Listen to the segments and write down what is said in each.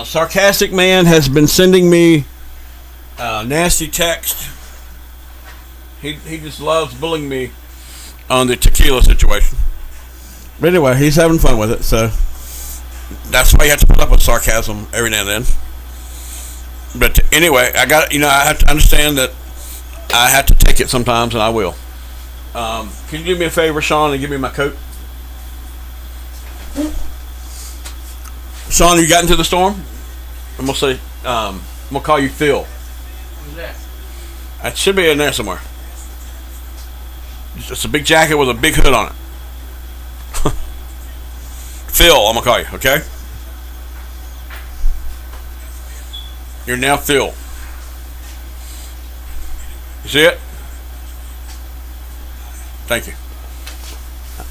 Sarcastic man has been sending me nasty text. He just loves bullying me on the tequila situation. But anyway, he's having fun with it, so that's why you have to put up with sarcasm every now and then. But anyway, I have to understand that I have to take it sometimes, and I will. Can you do me a favor, Sean, and give me my coat? Sean, you got into the storm? I'm gonna say, I'm gonna call you Phil. Who's that? It should be in there somewhere. It's a big jacket with a big hood on it. Phil, I'm gonna call you, okay? You're now Phil. You see it? Thank you.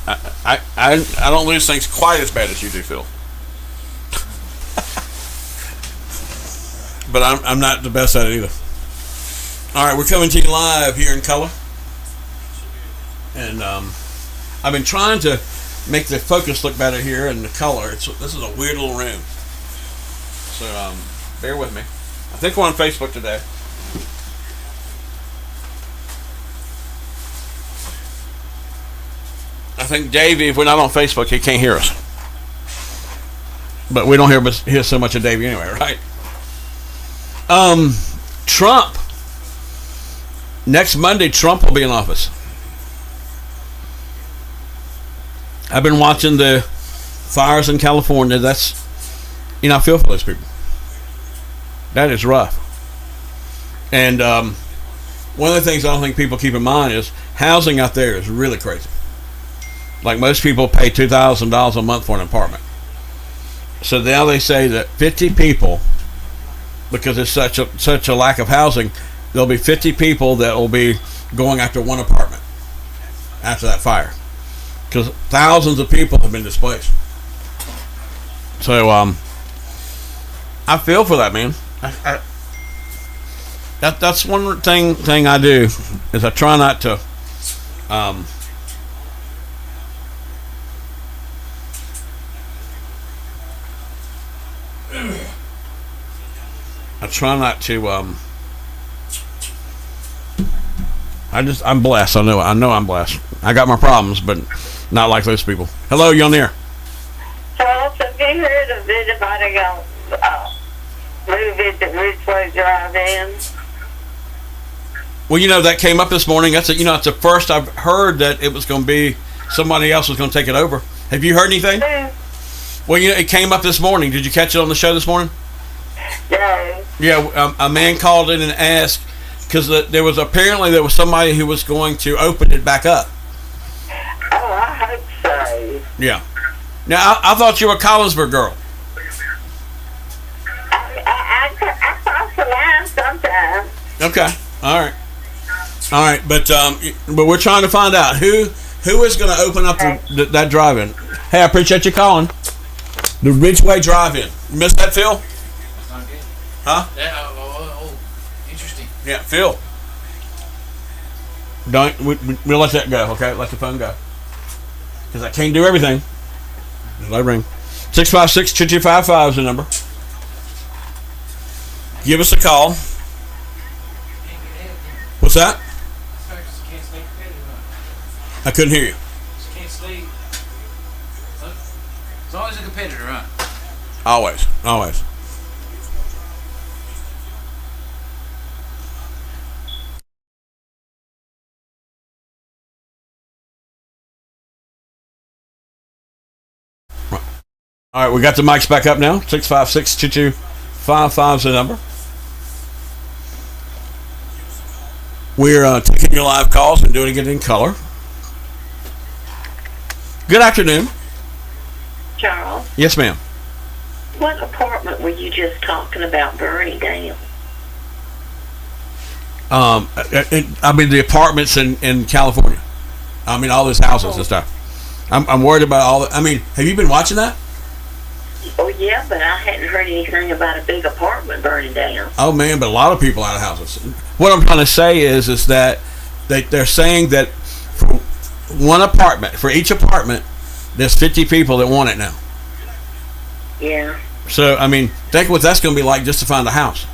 I don't lose things quite as bad as you do, Phil. But I'm not the best at it either. All right, we're coming to you live here in color, and I've been trying to make the focus look better here in the color. This is a weird little room, so bear with me. I think we're on Facebook today. I think Davey, if we're not on Facebook, he can't hear us. But we don't hear so much of Davey anyway, right? Trump. Next Monday, Trump will be in office. I've been watching the fires in California. I feel for those people. That is rough. And one of the things I don't think people keep in mind is housing out there is really crazy. Like most people pay $2,000 a month for an apartment. So now they say that 50 people, because there's such a lack of housing, there'll be 50 people that will be going after one apartment after that fire, because thousands of people have been displaced. So I feel for that, man. That's one thing I do is I try not to I'm blessed. I know I'm blessed. I got my problems, but not like those people. Hello, you on there? Charles, have you heard of anybody moving to Ridgeway Drive-In? Well, that came up this morning. It's the first I've heard that it was going to be somebody else was going to take it over. Have you heard anything? Well, it came up this morning. Did you catch it on the show this morning? No. Yeah, a man called in and asked because there was somebody who was going to open it back up. Oh, I hope so. Yeah. Now I thought you were a Collinsburg girl. I cross the line sometimes. Okay. All right. But we're trying to find out who is going to open up that drive-in. Hey, I appreciate you calling. The Ridgeway Drive-In. You missed that, Phil? That's not good. Huh? Yeah. Interesting. Yeah, Phil. We'll let that go, okay? Let the phone go. Because I can't do everything. Just let it ring. 656-2255 is the number. Give us a call. What's that? I couldn't hear you. Can't sleep. It's always a competitor, huh? Always. All right, we got the mics back up now. 656-2255 is the number. We're taking your live calls and doing it in color. Good afternoon. Charles, Yes, ma'am. what apartment were you just talking about burning down? I mean the apartments in California. I mean all those houses and stuff. I'm worried about all. Have you been watching that? Oh, yeah, but I hadn't heard anything about a big apartment burning down. Oh man, but a lot of people out of houses. What I'm trying to say is that they're saying that for one apartment, for each apartment, there's 50 people that want it now. Yeah. So I mean, think what that's going to be like just to find a house.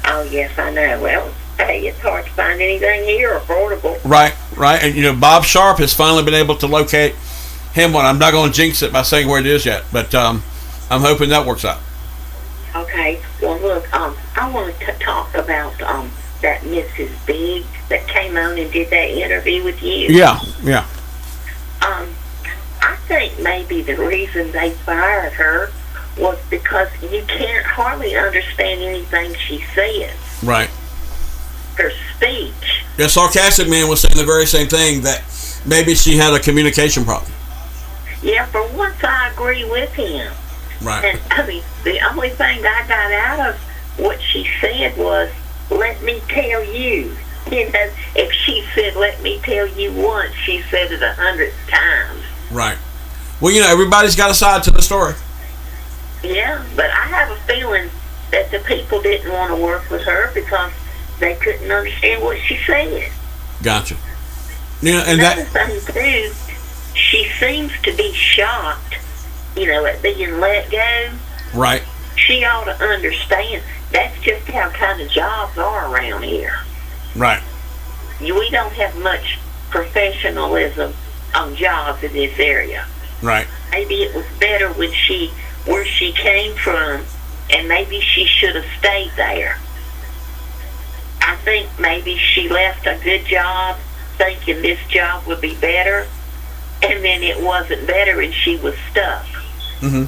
Oh, yes, I know. Well, hey, it's hard to find anything here affordable. Right, right. And you know, Bob Sharp has finally been able to locate him one. I'm not going to jinx it by saying where it is yet, but I'm hoping that works out. Okay. Well, look, I want to talk about that Mrs. Biggs that came on and did that interview with you. Yeah, yeah. I think maybe the reason they fired her was because you can't hardly understand anything she says. Right. Her speech. The sarcastic man was saying the very same thing, that maybe she had a communication problem. Yeah, for once I agree with him. Right. And I mean, the only thing I got out of what she said was, "Let me tell you." You know, if she said, "Let me tell you" once, she said it 100 times. Right. Well, you know, everybody's got a side to the story. Yeah, but I have a feeling that the people didn't want to work with her because they couldn't understand what she said. Gotcha. You know, and Another that. thing too, she seems to be shocked, you know, at being let go. Right. She ought to understand that's just how kind of jobs are around here. Right. We don't have much professionalism on jobs in this area. Right. Maybe it was better where she came from, and maybe she should have stayed there. I think maybe she left a good job thinking this job would be better, and then it wasn't better and she was stuck. Mm-hmm.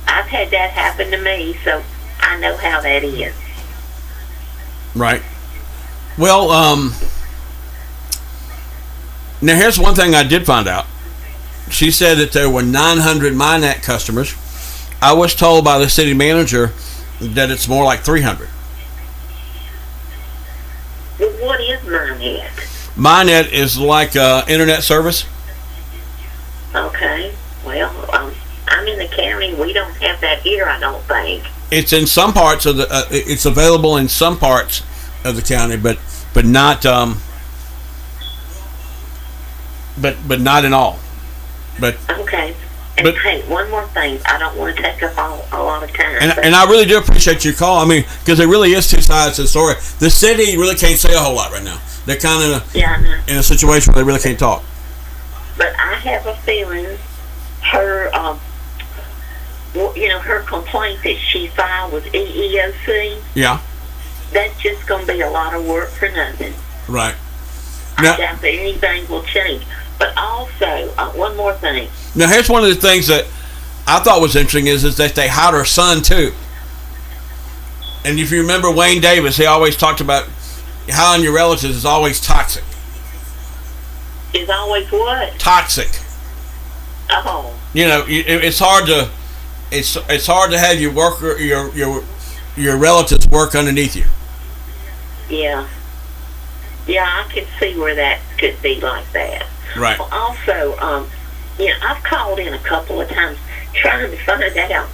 I've had that happen to me, so I know how that is. Right. Well, now here's one thing I did find out. She said that there were 900 MyNet customers. I was told by the city manager that it's more like 300. Well, what is MyNet? MyNet is like internet service. Okay. Well, I'm in the county. We don't have that here, I don't think. It's in some parts of the. It's available in some parts of the county, but not but not in all. But Okay. And But- hey, one more thing. I don't want to take up a lot of time. and I really do appreciate your call. I mean, because there really is two sides to the story. The city really can't say a whole lot right now. They're kind of yeah, I know. in a situation where they really can't talk. But I have a feeling her, her complaint that she filed with EEOC, Yeah. that's just going to be a lot of work for nothing. Right. I Now, doubt that anything will change. But also, one more thing. now here's one of the things that I thought was interesting is that they hired her son too. And if you remember Wayne Davis, he always talked about hiring your relatives is always toxic. Is always what? Toxic. Oh, You know, it's hard to it's hard to have your relatives work underneath you. yeah. Yeah, I can see where that could be like that. Right. Well, also, I've called in a couple of times trying to find out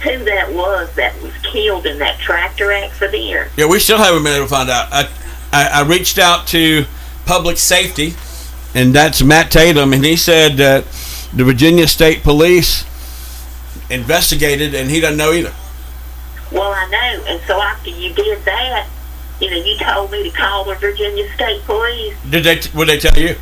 who that was killed in that tractor accident. Yeah, we still haven't been able to find out. I reached out to public safety, and that's Matt Tatum, and he said that the Virginia State Police investigated, and he doesn't know either. Well, I know, and so after you did that, you told me to call the Virginia State Police. Would they tell you?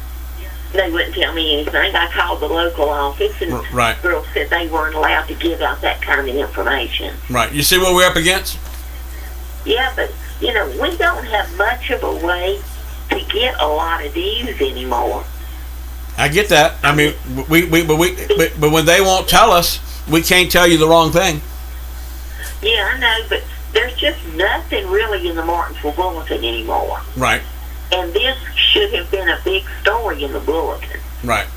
They wouldn't tell me anything. I called the local office, and Right. the girl said they weren't allowed to give out that kind of information. Right. You see what we're up against? Yeah, but, we don't have much of a way to get a lot of news anymore. I get that. I mean, but when they won't tell us, we can't tell you the wrong thing. Yeah, I know, but there's just nothing really in the Martinsville Bulletin anymore. Right. And this should have been a big story in the Bulletin. Right.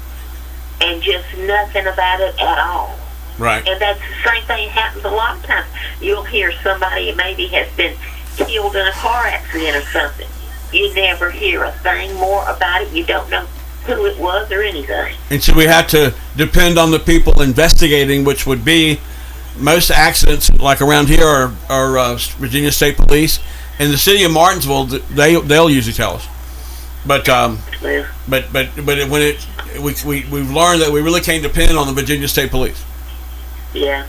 And just nothing about it at all. Right. And that's the same thing happens a lot of times. You'll hear somebody maybe has been killed in a car accident or something. You never hear a thing more about it. You don't know who it was or anything. And so we have to depend on the people investigating, which would be most accidents like around here are Virginia State Police. In the city of Martinsville, they'll usually tell us. But Well, when we've learned that we really can't depend on the Virginia State Police. yeah.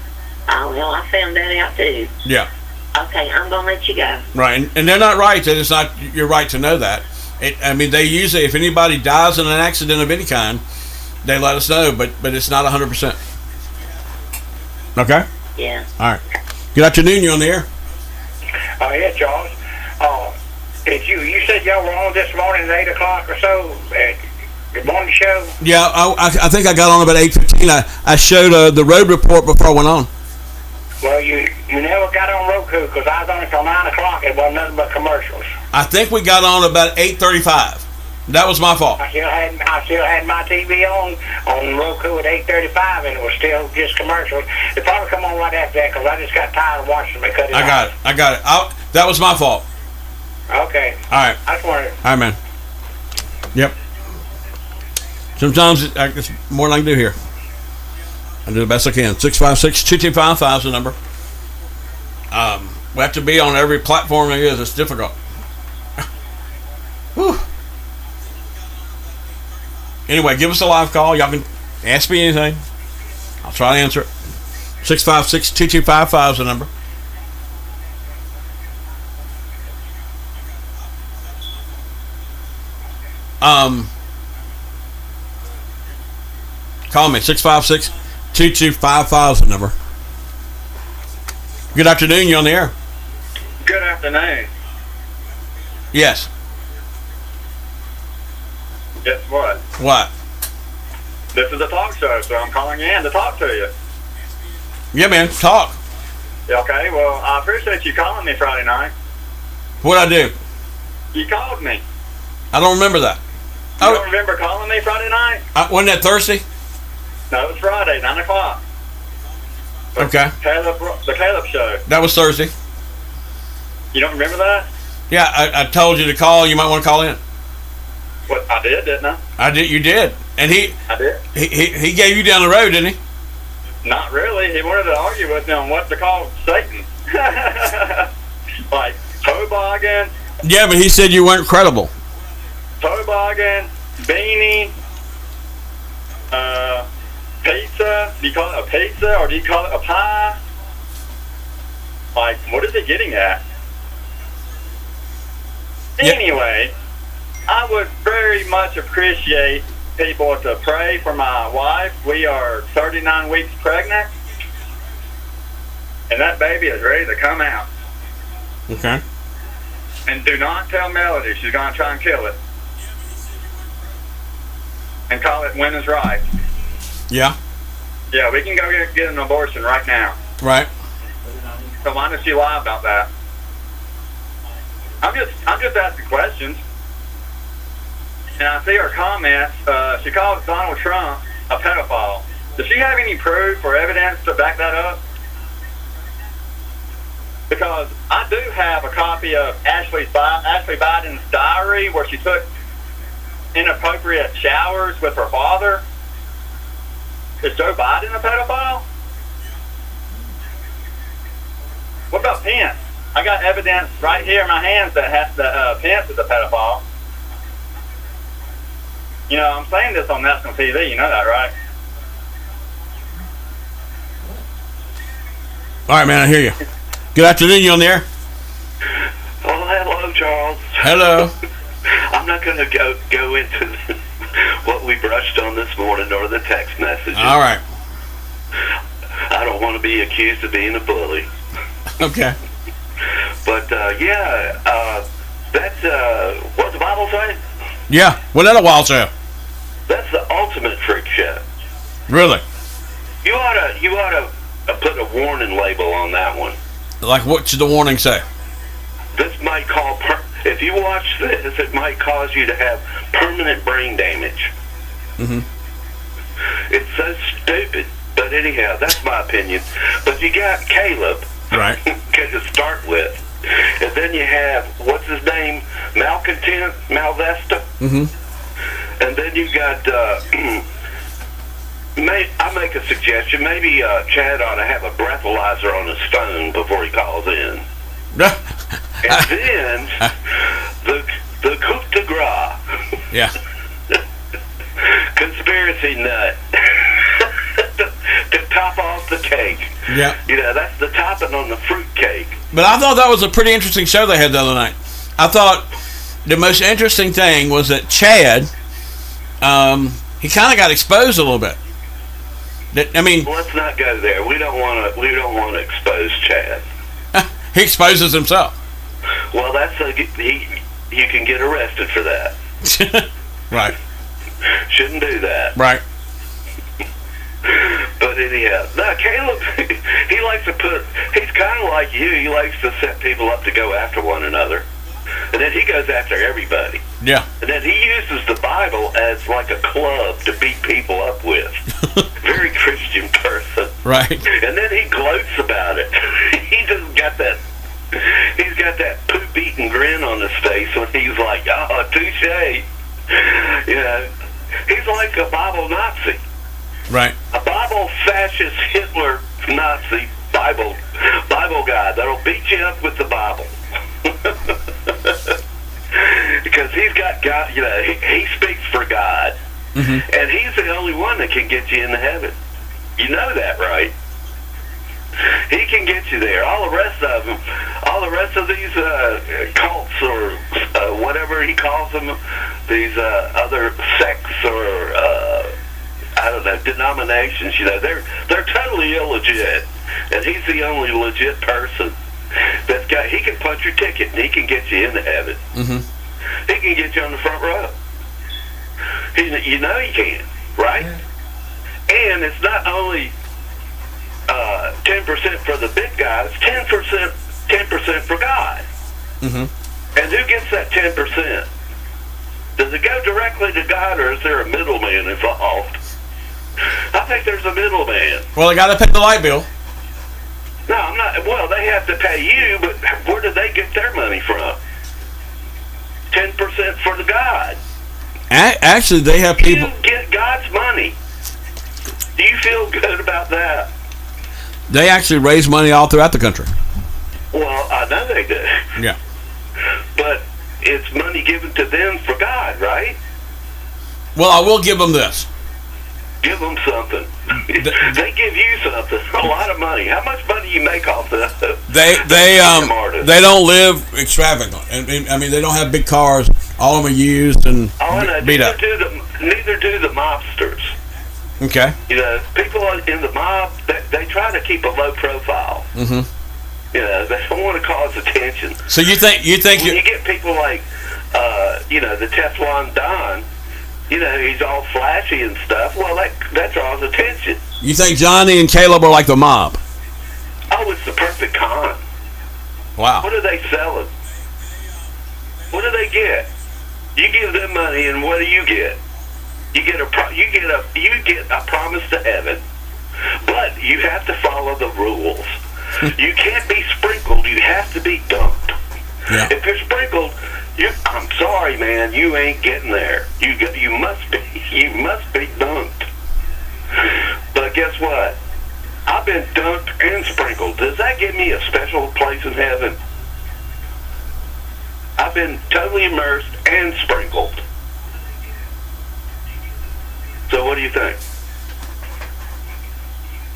Oh, well, I found that out too. Yeah. Okay, I'm going to let you go. Right, and they're not right. That it's not your right to know that. I mean, they usually, if anybody dies in an accident of any kind, they let us know, but it's not 100%. Okay. Yeah. All right. Good afternoon. You on the air? Yeah, Charles. You said y'all were on this morning at 8 o'clock or so. Good morning show. Yeah, I think I got on about 8:15. I showed the road report before I went on. Well, you never got on Roku because I was on until 9 o'clock. It wasn't nothing but commercials. I think we got on about 8:35. That was my fault. I still had my TV on Roku at 8:35, and it was still just commercials. It probably come on right after that because I just got tired of watching them. Cut it I got it. That was my fault. Okay. All right. I just wanted. All right, man. Yep. Sometimes it's more than I can do here. I do the best I can. 656-2255 is the number. We have to be on every platform there is. It's difficult. Whew. Anyway, give us a live call. Y'all can ask me anything. I'll try to answer it. 656-2255 is the number. Call me 656-2255 is the number. Good afternoon. You on the air? Good afternoon. Yes. Guess what? What? This is a talk show, so I'm calling you in to talk to you. Yeah, man. Talk. Okay, well, I appreciate you calling me Friday night. What'd I do? You called me. I don't remember that. You don't remember calling me Friday night? Wasn't that Thursday? No, it was Friday, 9 o'clock. Okay. The Caleb show. That was Thursday. You don't remember that? Yeah, I told you to call. You might want to call in. What, I did, didn't I? I did. You did. And I did. he gave you down the road, didn't he? Not really. He wanted to argue with me on what to call Satan. Like, toboggan, Yeah, but he said you weren't credible. toboggan, beanie, pizza. Do you call it a pizza or do you call it a pie? Like, what is he getting at? Yeah. Anyway, I would very much appreciate people to pray for my wife. We are 39 weeks pregnant, and that baby is ready to come out. Okay. And do not tell Melody she's going to try and kill it. And call it women's rights. Yeah. Yeah, we can go get an abortion right now. Right. So why does she lie about that? I'm just asking questions. And I see her comments. She calls Donald Trump a pedophile. Does she have any proof or evidence to back that up? Because I do have a copy of Ashley Biden's diary where she took inappropriate showers with her father. Is Joe Biden a pedophile? What about Pence? I got evidence right here in my hands that Pence is a pedophile. You know, I'm saying this on national TV. You know that, right? All right, man. I hear you. Good afternoon. You on the air? Oh, hello, Charles. Hello. I'm not going to go into what we brushed on this morning or the text messages. All right. I don't want to be accused of being a bully. Okay. But, that's, what's the Bible say? Yeah. Wasn't that a wild show? That's the ultimate freak show. Really? You ought to put a warning label on that one. Like, what should the warning say? This might if you watch this, it might cause you to have permanent brain damage. Mm-hmm. It's so stupid. But anyhow, that's my opinion. But you got Caleb. Right. To start with. And then you have, what's his name? Malvesta. Mm-hmm. And then you got, I make a suggestion. Maybe Chad ought to have a breathalyzer on his phone before he calls in. And then the coup de grace. Yeah. Conspiracy nut. to top off the cake. Yeah. That's the topping on the fruit cake. But I thought that was a pretty interesting show they had the other night. I thought the most interesting thing was that Chad, he kind of got exposed a little bit. Let's not go there. We don't want to expose Chad. He exposes himself. Well, you can get arrested for that. Right. Shouldn't do that. Right. But anyhow, no, Caleb, he likes to he's kind of like you. He likes to set people up to go after one another. And then he goes after everybody. Yeah. And then he uses the Bible as like a club to beat people up with. Very Christian person. Right. And then he gloats about it. He's got that poop-eating grin on his face when he's like, oh, touche. He's like a Bible Nazi. Right. A Bible fascist Hitler Nazi Bible guy that'll beat you up with the Bible. Because he's got God, he speaks for God. Mm-hmm. And he's the only one that can get you into heaven. You know that, right? He can get you there. All the rest of these cults or whatever he calls them, these other sects or I don't know, denominations, they're totally illegit. And he's the only legit person he can punch your ticket and he can get you into heaven. Mm-hmm. He can get you on the front row. He can, right? And it's not only 10% for the big guys, 10% for God. Mm-hmm. And who gets that 10%? Does it go directly to God, or is there a middleman involved? I think there's a middleman. Well, they got to pay the light bill. No, I'm not. Well, they have to pay you, but where do they get their money from? 10% for the God. Actually, they have people. You get God's money. Do you feel good about that? They actually raise money all throughout the country. Well, I know they do. Yeah. But it's money given to them for God, right? Well, I will give them this. Give them something. They give you something. A lot of money. How much money you make off that? They don't live extravagant. They don't have big cars. All of them are used and beat up. Neither do the mobsters. Okay. People in the mob, they try to keep a low profile. Mm-hmm. They don't want to cause attention. So you think when you get people like, the Teflon Don. He's all flashy and stuff. Well, that draws attention. You think Johnny and Caleb are like the mob? Oh, it's the perfect con. Wow. What are they selling? What do they get? You give them money, and what do you get? You get a promise to heaven, but you have to follow the rules. You can't be sprinkled. You have to be dunked. Yeah. If you're sprinkled, I'm sorry, man. You ain't getting there. You must be dunked. But guess what? I've been dunked and sprinkled. Does that give me a special place in heaven? I've been totally immersed and sprinkled. So what do you think?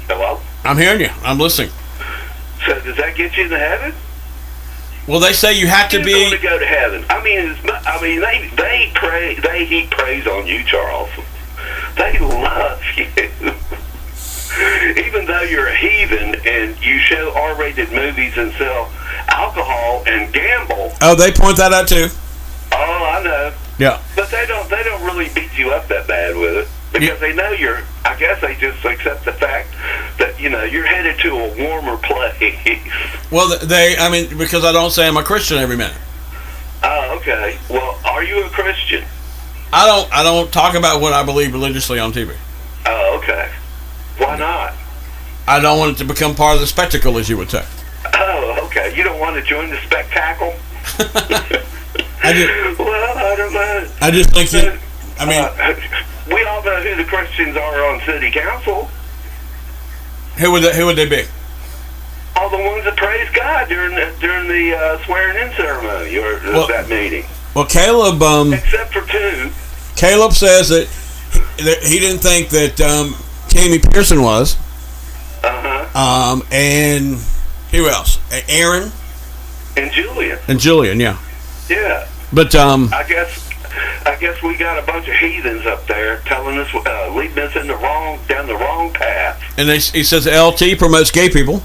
Hello? I'm hearing you. I'm listening. So does that get you into heaven? Well, they say you have to be going to go to heaven. He preys on you, Charles. They love you. Even though you're a heathen and you show R-rated movies and sell alcohol and gamble. Oh, they point that out too. Oh, I know. Yeah. But they don't really beat you up that bad with it. Because they know I guess they just accept the fact that, you're headed to a warmer place. Well, because I don't say I'm a Christian every minute. Oh, okay. Well, are you a Christian? I don't talk about what I believe religiously on TV. Oh, okay. Why not? I don't want it to become part of the spectacle, as you would say. Oh, okay. You don't want to join the spectacle? I don't know. I just think that, we all know who the Christians are on city council. Who would they be? All the ones that praise God during the swearing-in ceremony or that meeting. Well, Caleb, except for two. Caleb says that he didn't think that Tammy Pearson was. And who else? Aaron And Julian. and Julian. Yeah, Yeah. but I guess we got a bunch of heathens up there telling us, leading us in down the wrong path. and he says LT promotes gay people.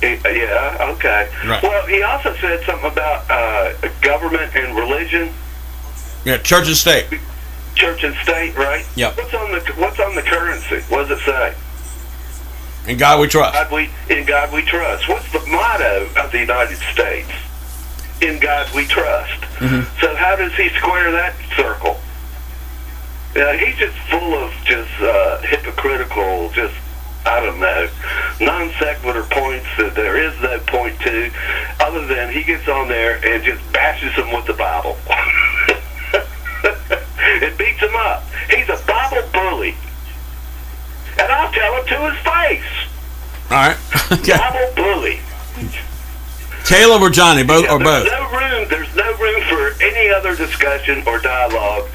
Yeah, okay. Right. Well, he also said something about government and religion, Yeah, church and state. church and state, right? Yep. What's on the currency? What does it say? In God we trust. In God we trust. What's the motto of the United States? In God we trust. Mm-hmm. So how does he square that circle? He's just full of just hypocritical, just, I don't know, non sequitur points that there is no point to, other than he gets on there and just bashes them with the Bible. It beats him up. He's a Bible bully. And I'll tell him to his face. All right. Okay. Bible bully. Caleb or Johnny, both or both. There's no room for any other discussion or dialogue.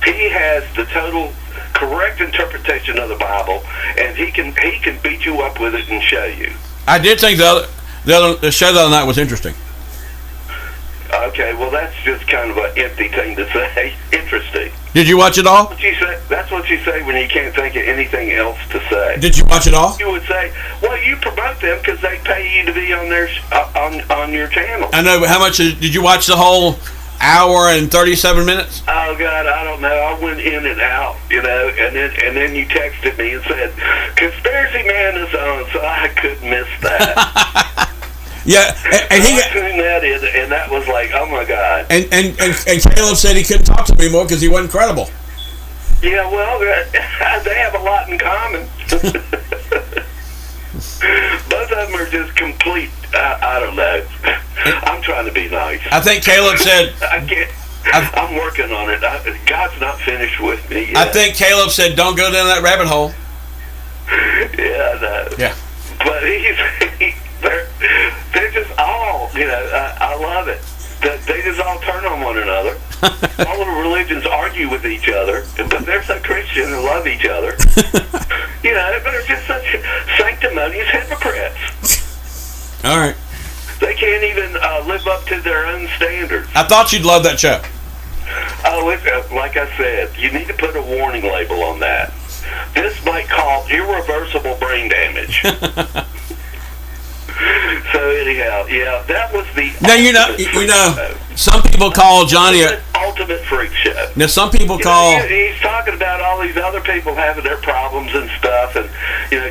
He has the total correct interpretation of the Bible, and he can beat you up with it and show you. I did think the show the other night was interesting. Okay, well that's just kind of an empty thing to say. Interesting. Did you watch it all? That's what you say when you can't think of anything else to say. Did you watch it all? You would say, well, you promote them because they pay you to be on their on your channel. I know, but how much did you watch the whole hour and 37 minutes? Oh God, I don't know. I went in and out, and then you texted me and said, "Conspiracy Man is on," so I couldn't miss that. Yeah, and he I tuned that in, and that was like, oh my God. and Caleb said he couldn't talk to me anymore because he wasn't credible. Yeah, well, they have a lot in common. Both of them are just complete. I don't know. I'm trying to be nice. I think Caleb said. I can't. I'm working on it. God's not finished with me yet. I think Caleb said, "Don't go down that rabbit hole." Yeah, I know. Yeah. But they're just all, I love it. They just all turn on one another. All of the religions argue with each other, but they're so Christian and love each other. They're just such sanctimonious hypocrites. All right. They can't even live up to their own standards. I thought you'd love that show. Oh, like I said, you need to put a warning label on that. This might cause irreversible brain damage. So anyhow, yeah, that was the. Now some people call Johnny ultimate freak show. Now some people call. He's talking about all these other people having their problems and stuff, and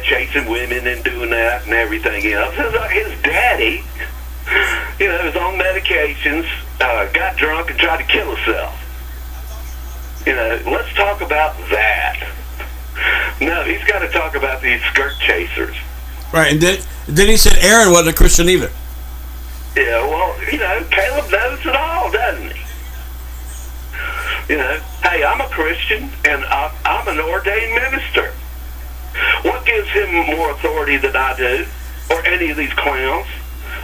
chasing women and doing that and everything else. His daddy, was on medications, got drunk and tried to kill himself. Let's talk about that. No, he's got to talk about these skirt chasers. Right, and then he said Aaron wasn't a Christian either. Yeah, well, Caleb knows it all, doesn't he? Hey, I'm a Christian, and I'm an ordained minister. What gives him more authority than I do, or any of these clowns?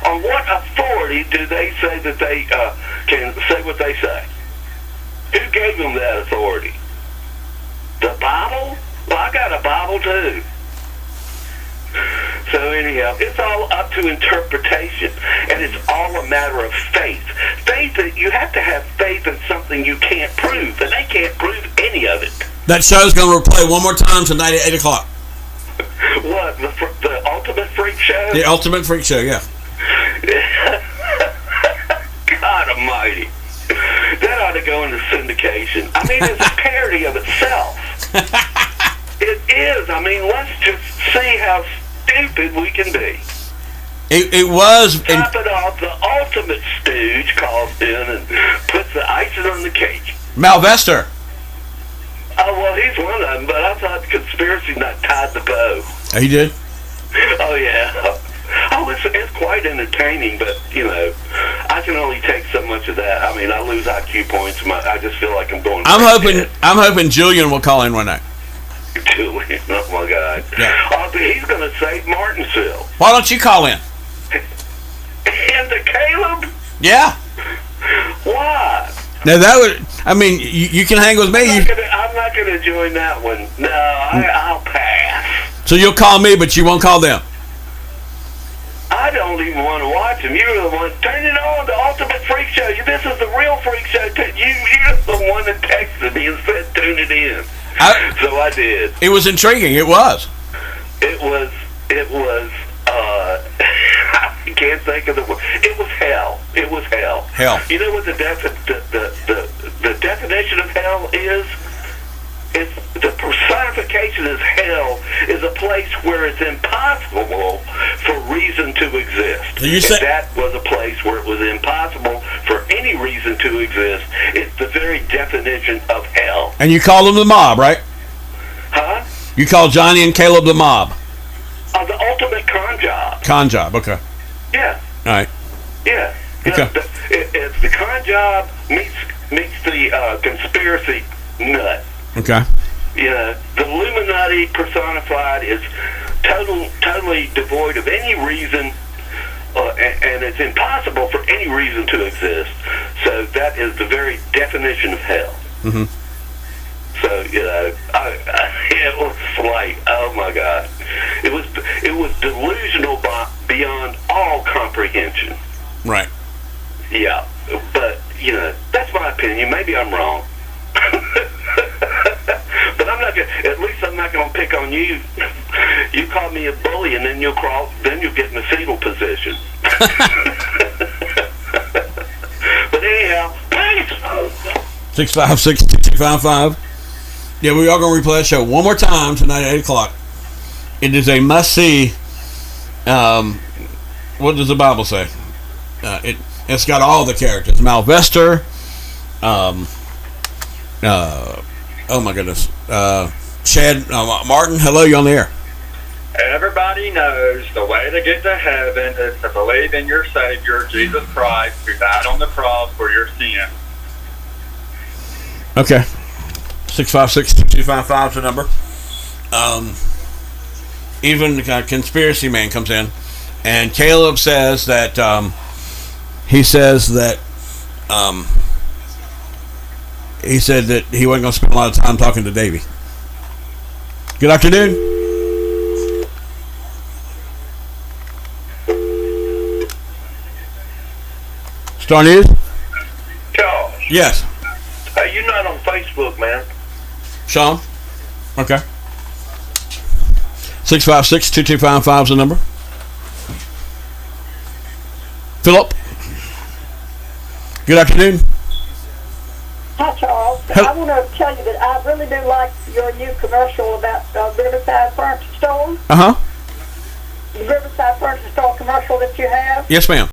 On what authority do they say that they can say what they say? Who gave them that authority? The Bible? Well, I got a Bible too. So anyhow, it's all up to interpretation, and it's all a matter of faith. You have to have faith in something you can't prove, and they can't prove any of it. That show's going to replay one more time tonight at 8 o'clock. What, the Ultimate Freak Show? The Ultimate Freak Show, yeah. God almighty. That ought to go into syndication. I mean, it's a parody of itself. It is. I mean, let's just see how stupid we can be. It was. Top it off, the ultimate stooge calls in and puts the icing on the cake. Malvester. Oh, well, he's one of them, but I thought the conspiracy nut tied the bow. Oh, he did? Oh, yeah. Oh, it's quite entertaining, but, I can only take so much of that. I mean, I lose IQ points. I just feel like I'm going. I'm hoping Julian will call in one night. Julian, oh my God. Yeah. Oh, but he's going to save Martinsville. Why don't you call in? And the Caleb? Yeah. Why? Now that would. I mean, you can hang with me. I'm not going to join that one. No, I'll pass. So you'll call me, but you won't call them. I don't even want to watch them. You're the one. Turn it on, the Ultimate Freak Show. This is the real Freak Show. You're the one that texted me and said, tune it in. So I did. It was intriguing. It was. It was, I can't think of the word. It was hell. It was hell. Hell. You know what the definition of hell is? It's the personification of hell is a place where it's impossible for reason to exist. So you said that was a place where it was impossible for any reason to exist. It's the very definition of hell. And you call them the mob, right? Huh? You call Johnny and Caleb the mob. The ultimate con job. Con job, okay. Yeah. All right. Yeah. Okay. It's the con job meets the conspiracy nut. Okay. Yeah, the Illuminati personified is totally devoid of any reason, and it's impossible for any reason to exist. So that is the very definition of hell. Mm-hmm. So it was like, oh my God, it was delusional beyond all comprehension. Right. Yeah, but that's my opinion. Maybe I'm wrong. But I'm not gonna. At least I'm not gonna pick on you. You call me a bully, and then you'll get in the fetal position. But anyhow, peace. 656-255. Yeah, we are going to replay that show one more time tonight at 8 o'clock. It is a must-see. What does the Bible say? It's got all the characters. Malvester. Oh my goodness. Chad Martin, hello, you on the air. Everybody knows the way to get to heaven is to believe in your Savior, Jesus Christ, who died on the cross for your sin. Okay. 656-255 is the number. Even the conspiracy man comes in, and Caleb says that he said that he wasn't going to spend a lot of time talking to Davey. Good afternoon. Star News? Charles, Yes. hey, you're not on Facebook, man. Sean? Okay. 656-2255 is the number. Philip? Good afternoon. Hi, Charles. Hello. I want to tell you that I really do like your new commercial about Riverside Furniture Store. Uh-huh. The Riverside Furniture Store commercial that you have. Yes, ma'am.